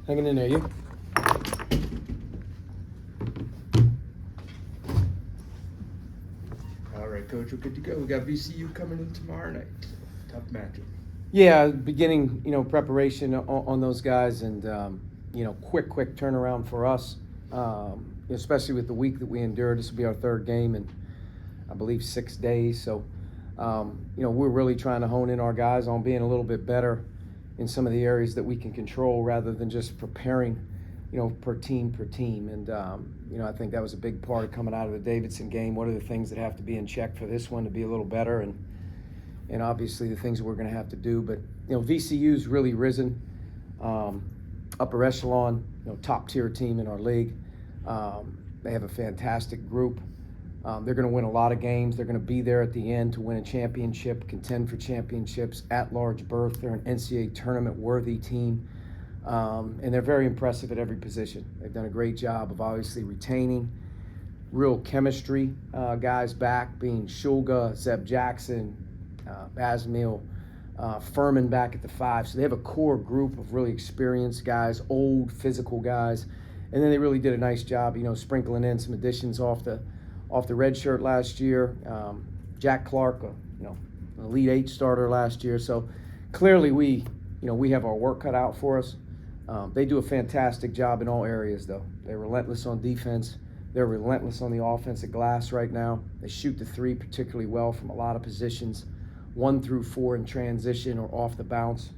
Hanging in there, you? All right, Coach, we're good to go. We got VCU coming in tomorrow night. Tough matchup. Yeah, beginning, preparation on those guys, and quick turnaround for us, especially with the week that we endured. This will be our third game in, I believe, 6 days. So, we're really trying to hone in our guys on being a little bit better in some of the areas that we can control rather than just preparing, per team. And, I think that was a big part of coming out of the Davidson game. What are the things that have to be in check for this one to be a little better? And obviously the things that we're going to have to do. But, VCU's really risen, upper echelon, top tier team in our league. They have a fantastic group. They're going to win a lot of games. They're going to be there at the end to win a championship, contend for championships, at-large berth. They're an NCAA tournament-worthy team, and they're very impressive at every position. They've done a great job of obviously retaining real chemistry guys back, being Shulga, Zeb Jackson, Basmil, Furman back at the 5. So they have a core group of really experienced guys, old, physical guys, and then they really did a nice job, sprinkling in some additions off the red shirt last year. Jack Clark, an Elite 8 starter last year. So clearly we have our work cut out for us. They do a fantastic job in all areas, though. They're relentless on defense. They're relentless on the offensive glass right now. They shoot the 3 particularly well from a lot of positions, 1 through 4 in transition or off the bounce.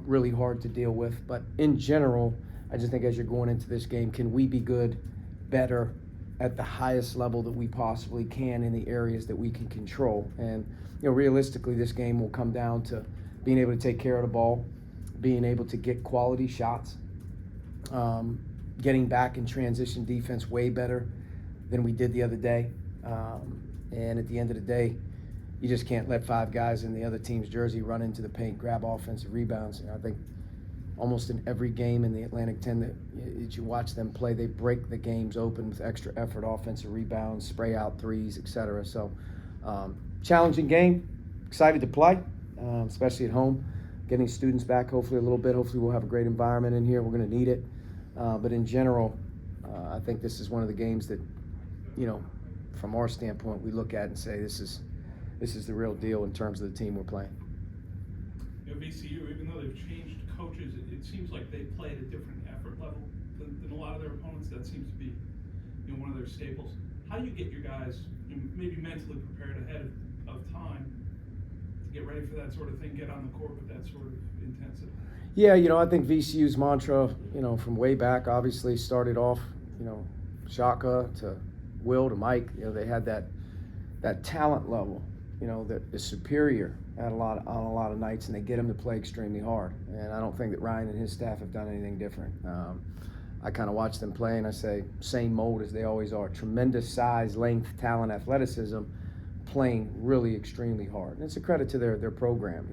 Really hard to deal with. But in general, I just think as you're going into this game, can we be good, better, at the highest level that we possibly can in the areas that we can control? And realistically, this game will come down to being able to take care of the ball, being able to get quality shots, getting back in transition defense way better than we did the other day. And at the end of the day, you just can't let 5 guys in the other team's jersey run into the paint, grab offensive rebounds. I think almost in every game in the Atlantic 10 that you watch them play, they break the games open with extra effort, offensive rebounds, spray out threes, etc. So challenging game, excited to play, especially at home. Getting students back hopefully a little bit. Hopefully we'll have a great environment in here. We're going to need it. But in general, I think this is one of the games that, from our standpoint, we look at and say this is the real deal in terms of the team we're playing. VCU, even though they've changed coaches, it seems like they play at a different effort level than a lot of their opponents. That seems to be one of their staples. How do you get your guys maybe mentally prepared ahead of time to get ready for that sort of thing, get on the court with that sort of intensity? Yeah, I think VCU's mantra, from way back, obviously started off, Shaka to Will to Mike, they had that talent level, that is superior on a lot of nights, and they get them to play extremely hard. And I don't think that Ryan and his staff have done anything different. I kind of watch them play, and I say, same mold as they always are. Tremendous size, length, talent, athleticism, playing really extremely hard. And it's a credit to their program.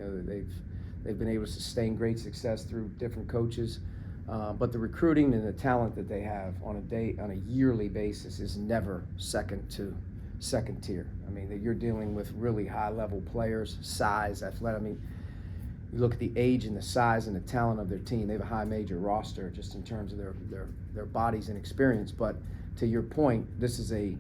They've been able to sustain great success through different coaches. But the recruiting and the talent that they have on a yearly basis is never second tier. I mean, you're dealing with really high-level players, size, athletic. I mean, you look at the age and the size and the talent of their team. They have a high major roster just in terms of their bodies and experience. But to your point, this is a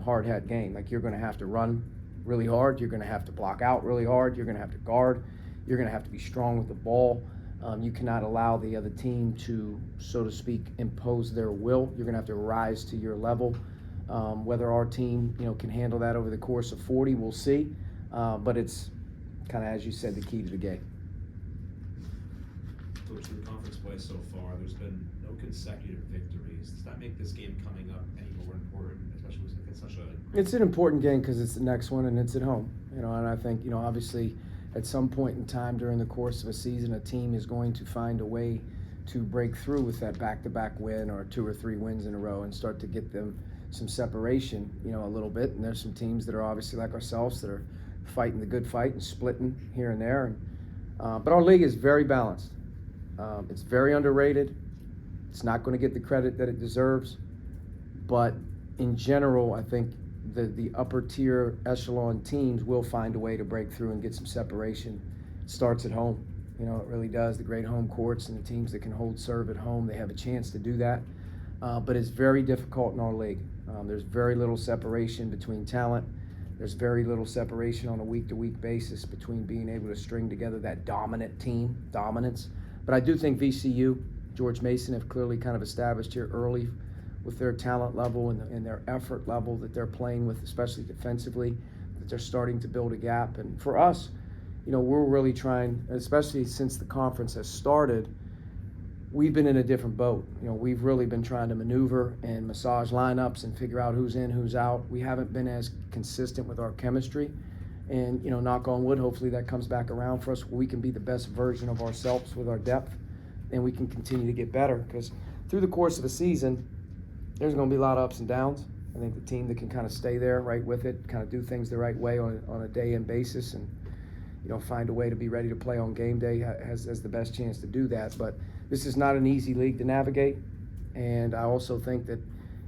hard-hat game. Like, you're going to have to run really hard. You're going to have to block out really hard. You're going to have to guard. You're going to have to be strong with the ball. You cannot allow the other team to, so to speak, impose their will. You're going to have to rise to your level. Whether our team, can handle that over the course of 40, we'll see. But it's kind of, as you said, the key to the game. Coach, in the conference play so far, there's been no consecutive victories. Does that make this game coming up any more important, especially with it's such a... It's an important game because it's the next one and it's at home. And I think, obviously at some point in time during the course of a season, a team is going to find a way to break through with that back-to-back win or 2 or 3 wins in a row and start to get them some separation, a little bit. And there's some teams that are obviously like ourselves that are fighting the good fight and splitting here and there. But our league is very balanced. It's very underrated. It's not going to get the credit that it deserves. But in general, I think the upper tier echelon teams will find a way to break through and get some separation. It starts at home. You know, it really does. The great home courts and the teams that can hold serve at home, they have a chance to do that. But it's very difficult in our league. There's very little separation between talent. There's very little separation on a week-to-week basis between being able to string together that dominant team, dominance. But I do think VCU, George Mason have clearly kind of established here early with their talent level and their effort level that they're playing with, especially defensively, that they're starting to build a gap. And for us, you know, we're really trying, especially since the conference has started, we've been in a different boat. You know, we've really been trying to maneuver and massage lineups and figure out who's in, who's out. We haven't been as consistent with our chemistry. And, you know, knock on wood, hopefully that comes back around for us. We can be the best version of ourselves with our depth, and we can continue to get better. Because through the course of a season, there's going to be a lot of ups and downs. I think the team that can kind of stay there right with it, kind of do things the right way on a day-in basis and, you know, find a way to be ready to play on game day has the best chance to do that. But this is not an easy league to navigate, and I also think that,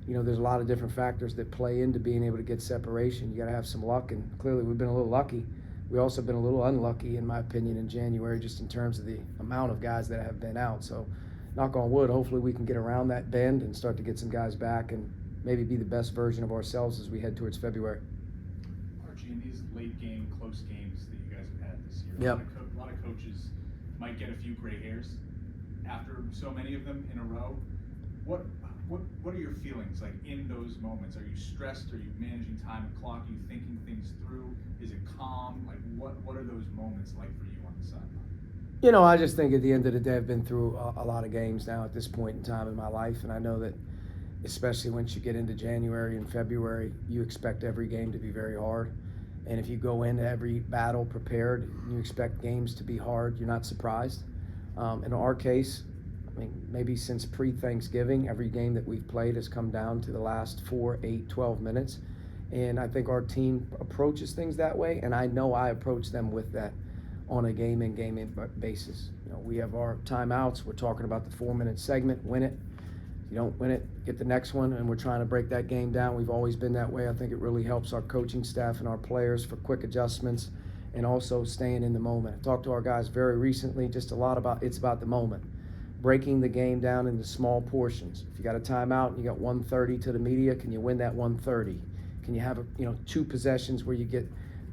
you know, there's a lot of different factors that play into being able to get separation. You got to have some luck, and clearly we've been a little lucky. We also been a little unlucky, in my opinion, in January, just in terms of the amount of guys that have been out. So, knock on wood, hopefully we can get around that bend and start to get some guys back and maybe be the best version of ourselves as we head towards February. Archie, in these late game, close games that you guys have had this year, Yep. a lot of coaches might get a few gray hairs after so many of them in a row. What are your feelings like in those moments? Are you stressed? Are you managing time and clock? Are you thinking things through? Is it calm? Like what are those moments like for you on the sideline? You know, I just think at the end of the day, I've been through a lot of games now at this point in time in my life, and I know that especially once you get into January and February, you expect every game to be very hard. And if you go into every battle prepared, you expect games to be hard, you're not surprised. In our case, I mean, maybe since pre-Thanksgiving, every game that we've played has come down to the last 4, 8, 12 minutes. And I think our team approaches things that way, and I know I approach them with that on a game-in basis. You know, we have our timeouts. We're talking about the 4-minute segment, win it. If you don't win it, get the next one, and we're trying to break that game down. We've always been that way. I think it really helps our coaching staff and our players for quick adjustments and also staying in the moment. I talked to our guys very recently, just a lot about, it's about the moment. Breaking the game down into small portions. If you got a timeout and you got 130 to the media, can you win that 130? Can you have, 2 possessions where you get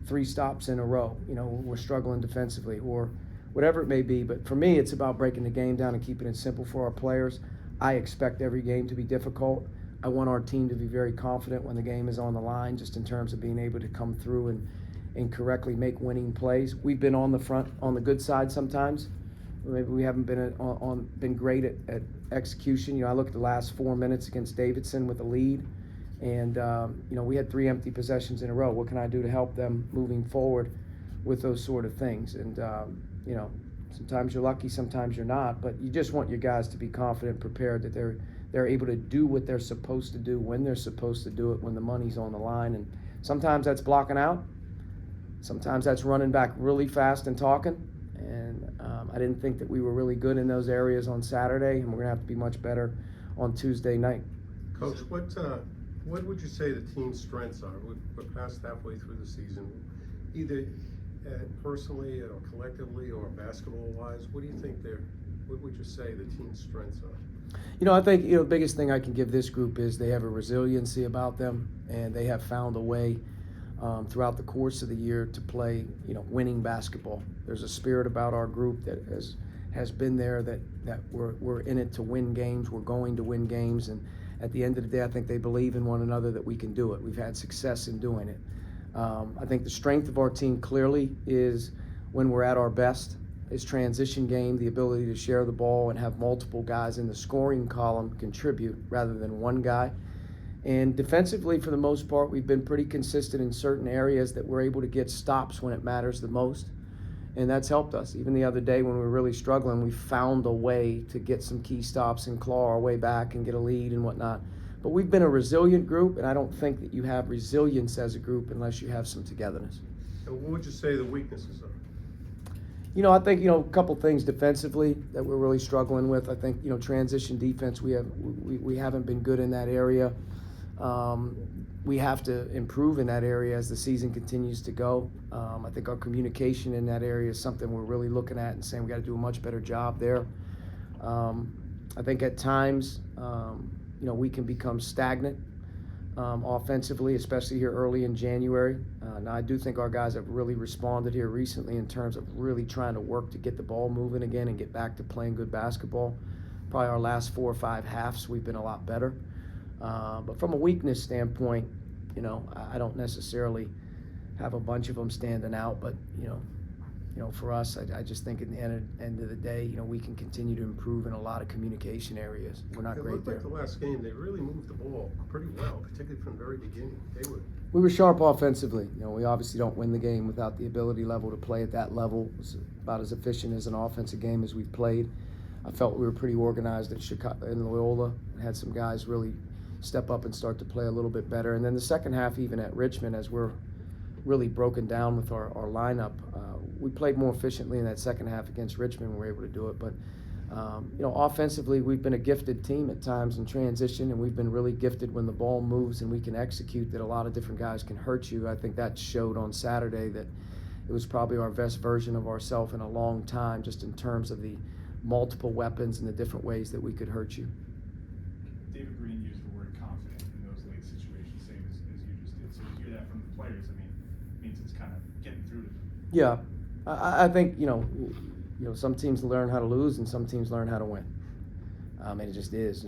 3 stops in a row? You know, we're struggling defensively or whatever it may be. But for me, it's about breaking the game down and keeping it simple for our players. I expect every game to be difficult. I want our team to be very confident when the game is on the line, just in terms of being able to come through and correctly make winning plays. We've been on the front, on the good side sometimes. Maybe we haven't been great at execution. You know, I look at the last 4 minutes against Davidson with a lead, and we had 3 empty possessions in a row. What can I do to help them moving forward with those sort of things? And sometimes you're lucky, sometimes you're not, but you just want your guys to be confident, prepared that they're able to do what they're supposed to do when they're supposed to do it, when the money's on the line. And sometimes that's blocking out. Sometimes that's running back really fast and talking. And I didn't think that we were really good in those areas on Saturday, and we're gonna have to be much better on Tuesday night. Coach, what would you say the team's strengths are? We're past halfway through the season, either personally or collectively or basketball-wise. What do you think what would you say the team's strengths are? You know, I think, the biggest thing I can give this group is they have a resiliency about them, and they have found a way throughout the course of the year to play, winning basketball. There's a spirit about our group that has been there, that we're in it to win games. We're going to win games, and at the end of the day, I think they believe in one another that we can do it. We've had success in doing it. I think the strength of our team clearly is when we're at our best, is transition game, the ability to share the ball and have multiple guys in the scoring column contribute rather than one guy. And defensively, for the most part, we've been pretty consistent in certain areas that we're able to get stops when it matters the most. And that's helped us. Even the other day when we were really struggling, we found a way to get some key stops and claw our way back and get a lead and whatnot. But we've been a resilient group, and I don't think that you have resilience as a group unless you have some togetherness. And what would you say the weaknesses are? I think, a couple things defensively that we're really struggling with. I think, transition defense, we haven't been good in that area. we have to improve in that area as the season continues to go. I think our communication in that area is something we're really looking at and saying we got to do a much better job there. I think at times, we can become stagnant offensively, especially here early in January. Now, I do think our guys have really responded here recently in terms of really trying to work to get the ball moving again and get back to playing good basketball. Probably our last 4 or 5 halves, we've been a lot better. But from a weakness standpoint, I don't necessarily have a bunch of them standing out, but for us, I just think at the end of the day, we can continue to improve in a lot of communication areas. We're not great there. It looked like the last game, they really moved the ball pretty well, particularly from the very beginning. We were sharp offensively. We obviously don't win the game without the ability level to play at that level. It was about as efficient as an offensive game as we've played. I felt we were pretty organized at Chicago and Loyola, and had some guys really step up and start to play a little bit better. And then the second half, even at Richmond, as we're really broken down with our lineup, we played more efficiently in that second half against Richmond. We were able to do it. But, offensively, we've been a gifted team at times in transition, and we've been really gifted when the ball moves and we can execute, that a lot of different guys can hurt you. I think that showed on Saturday that it was probably our best version of ourselves in a long time, just in terms of the multiple weapons and the different ways that we could hurt you. David Green used the word confident in those late situations, same as you just did. So to hear that from the players, it means it's kind of getting through to them. Yeah, I think some teams learn how to lose and some teams learn how to win. And it just is.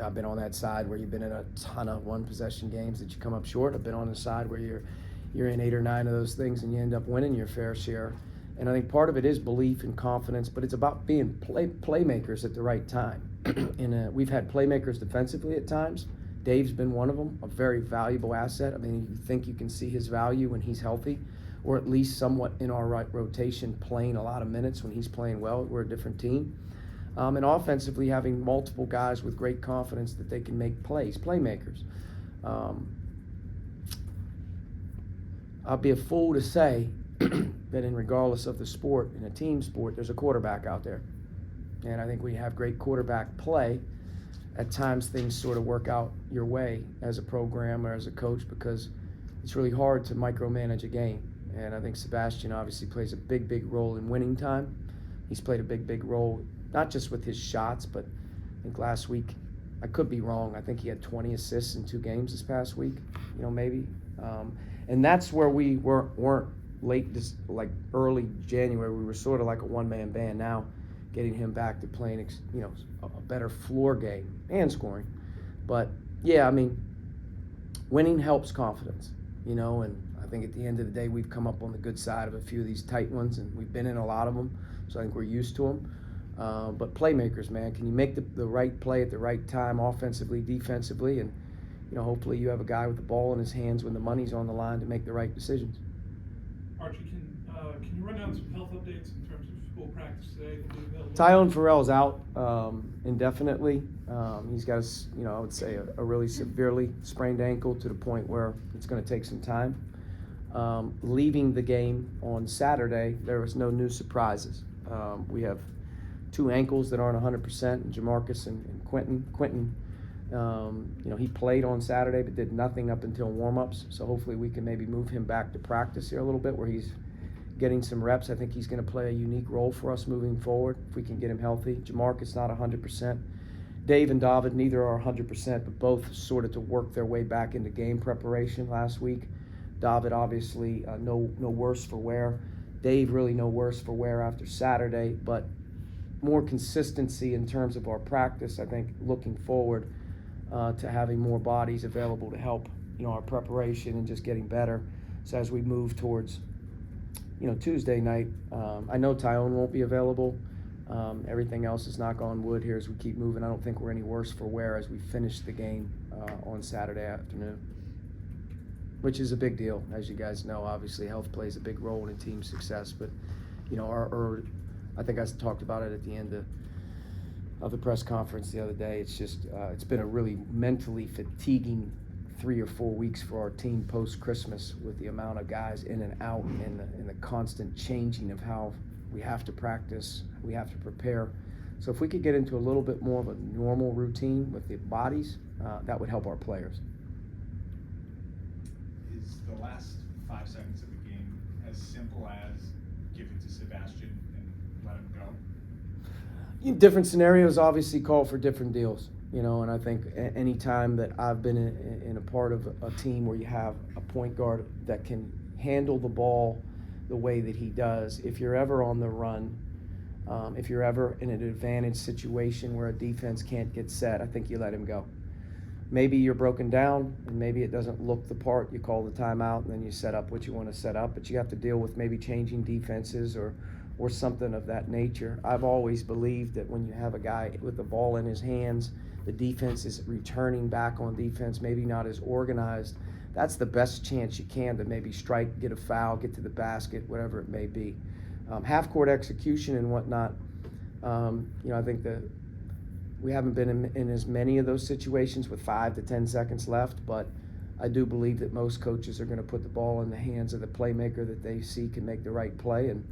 I've been on that side where you've been in a ton of one possession games that you come up short. I've been on the side where you're in 8 or 9 of those things and you end up winning your fair share. And I think part of it is belief and confidence, but it's about being playmakers at the right time. And we've had playmakers defensively at times. Dave's been one of them, a very valuable asset. You think you can see his value when he's healthy, or at least somewhat in our rotation, playing a lot of minutes when he's playing well. We're a different team. And offensively, having multiple guys with great confidence that they can make plays, playmakers. I'll be a fool to say that regardless of the sport, in a team sport, there's a quarterback out there. And I think we have great quarterback play. At times things sort of work out your way as a program or as a coach, because it's really hard to micromanage a game. And I think Sebastian obviously plays a big, big role in winning time. He's played a big, big role, not just with his shots, but I think last week, I could be wrong, I think he had 20 assists in 2 games this past week, maybe. And that's where we weren't late, like early January. We were sort of like a one-man band. Now getting him back to playing, a better floor game and scoring. But yeah, winning helps confidence, and I think at the end of the day, we've come up on the good side of a few of these tight ones, and we've been in a lot of them, so I think we're used to them. But playmakers, man, can you make the right play at the right time, offensively, defensively, and hopefully you have a guy with the ball in his hands when the money's on the line to make the right decisions. Archie, can you run down some health updates in terms of school practice today? Tyone Farrell's out indefinitely. He's got I would say a really severely sprained ankle, to the point where it's going to take some time. Leaving the game on Saturday, there was no new surprises. We have 2 ankles that aren't 100%, Jamarcus and Quentin. Quentin, he played on Saturday but did nothing up until warm-ups, so hopefully we can maybe move him back to practice here a little bit where he's getting some reps. I think he's going to play a unique role for us moving forward if we can get him healthy. Jamarcus not 100%. Dave and David, neither are 100%, but both sort of to work their way back into game preparation last week. David obviously no worse for wear. Dave really no worse for wear after Saturday, but more consistency in terms of our practice, I think, looking forward to having more bodies available to help, our preparation and just getting better. So as we move towards, Tuesday night, I know Tyone won't be available. Everything else is knock on wood here as we keep moving. I don't think we're any worse for wear as we finish the game on Saturday afternoon, which is a big deal. As you guys know, obviously health plays a big role in team success, but, I think I talked about it at the end of the press conference the other day. It's just, it's been a really mentally fatiguing 3 or 4 weeks for our team post-Christmas, with the amount of guys in and out and the constant changing of how we have to practice, we have to prepare. So if we could get into a little bit more of a normal routine with the bodies, that would help our players. is the last 5 seconds of the game as simple as give it to Sebastian and let him go? Different scenarios obviously call for different deals, and I think any time that I've been in a part of a team where you have a point guard that can handle the ball the way that he does, if you're ever on the run, if you're ever in an advantage situation where a defense can't get set, I think you let him go. Maybe you're broken down and maybe it doesn't look the part, you call the timeout and then you set up what you want to set up, but you have to deal with maybe changing defenses or something of that nature. I've always believed that when you have a guy with the ball in his hands, the defense is returning back on defense, maybe not as organized. That's the best chance you can to maybe strike, get a foul, get to the basket, whatever it may be. Half-court execution and whatnot, I think that we haven't been in as many of those situations with 5 to 10 seconds left, but I do believe that most coaches are going to put the ball in the hands of the playmaker that they see can make the right play. And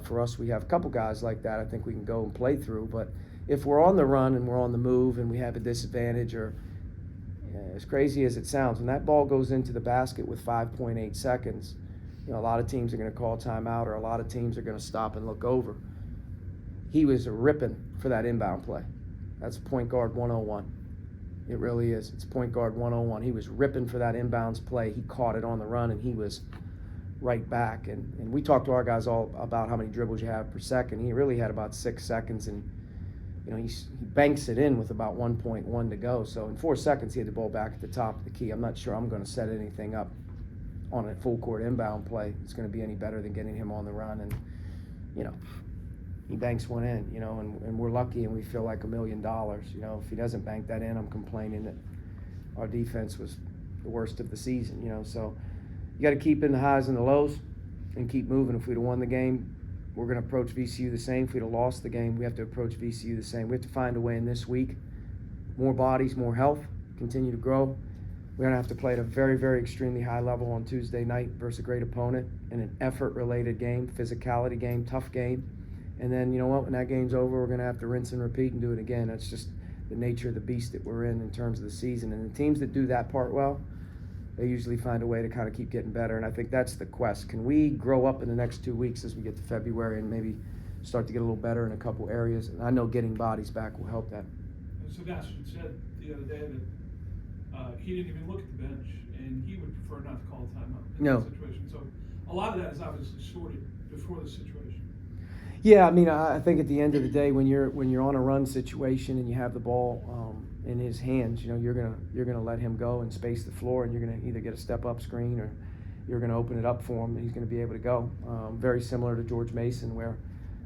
for us, we have a couple guys like that I think we can go and play through. But if we're on the run and we're on the move and we have a disadvantage, or as crazy as it sounds, when that ball goes into the basket with 5.8 seconds, a lot of teams are going to call timeout or a lot of teams are going to stop and look over. He was ripping for that inbound play. That's point guard 101. It really is. It's point guard 101. He was ripping for that inbounds play. He caught it on the run and he was right back. And we talked to our guys all about how many dribbles you have per second. He really had about 6 seconds, and he banks it in with about 1.1 to go. So in 4 seconds, he had the ball back at the top of the key. I'm not sure I'm going to set anything up on a full court inbound play. It's going to be any better than getting him on the run. And, he banks one in, and we're lucky and we feel like $1 million. If he doesn't bank that in, I'm complaining that our defense was the worst of the season, So you got to keep in the highs and the lows and keep moving. If we'd have won the game, we're going to approach VCU the same. If we'd have lost the game, we have to approach VCU the same. We have to find a way in this week. More bodies, more health, continue to grow. We're going to have to play at a very, very extremely high level on Tuesday night versus a great opponent in an effort-related game, physicality game, tough game. And then, when that game's over, we're going to have to rinse and repeat and do it again. That's just the nature of the beast that we're in terms of the season. And the teams that do that part well, they usually find a way to kind of keep getting better. And I think that's the quest. Can we grow up in the next 2 weeks as we get to February and maybe start to get a little better in a couple areas? And I know getting bodies back will help that. Sebastian said the other day that he didn't even look at the bench and he would prefer not to call a timeout in that situation. So a lot of that is obviously sorted before the situation. Yeah, I think at the end of the day, when you're on a run situation and you have the ball in his hands, you're gonna let him go and space the floor, and you're gonna either get a step up screen or you're gonna open it up for him, and he's gonna be able to go. Very similar to George Mason, where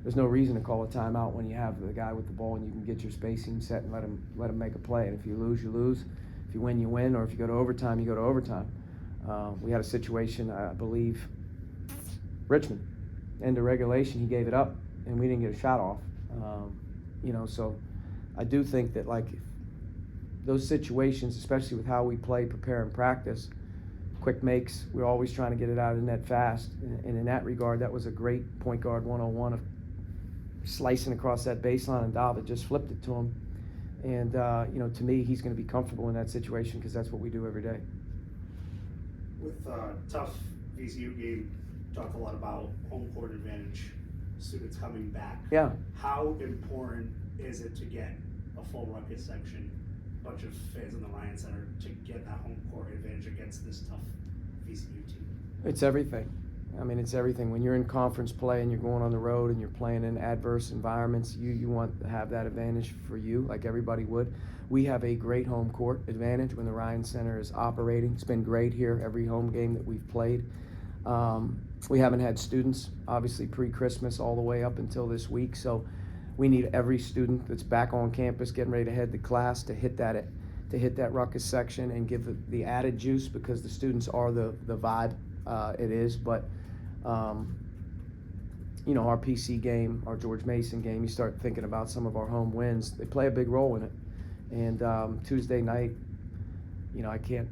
there's no reason to call a timeout when you have the guy with the ball and you can get your spacing set and let him make a play. And if you lose, you lose. If you win, you win. Or if you go to overtime, you go to overtime. We had a situation, I believe, Richmond, end of regulation, he gave it up, and we didn't get a shot off. So I do think that those situations, especially with how we play, prepare, and practice, quick makes, we're always trying to get it out of the net fast. And in that regard, that was a great point guard 101 of slicing across that baseline, and David just flipped it to him. And, to me, he's going to be comfortable in that situation because that's what we do every day. With tough VCU game, talked a lot about home court advantage, students coming back. Yeah. How important is it to get a full Ruckus section, a bunch of fans in the Ryan Center, to get that home court advantage against this tough VCU team? It's everything. It's everything. When you're in conference play and you're going on the road and you're playing in adverse environments, you want to have that advantage for you, like everybody would. We have a great home court advantage when the Ryan Center is operating. It's been great here every home game that we've played. We haven't had students, obviously, pre-Christmas all the way up until this week, so we need every student that's back on campus getting ready to head to class to hit that Ruckus section and give the added juice, because the students are the vibe. It is, but our PC game, our George Mason game, you start thinking about some of our home wins, they play a big role in it. And Tuesday night, I can't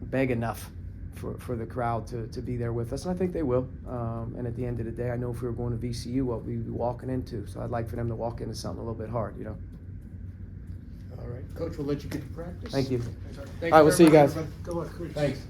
beg enough for the crowd to be there with us, and I think they will. And at the end of the day, I know if we were going to VCU, what we'd be walking into. So I'd like for them to walk into something a little bit hard, All right, Coach, we'll let you get to practice. Thank you. Thank All right, we'll see you very guys. much, everybody. Good luck, Coach. Thanks.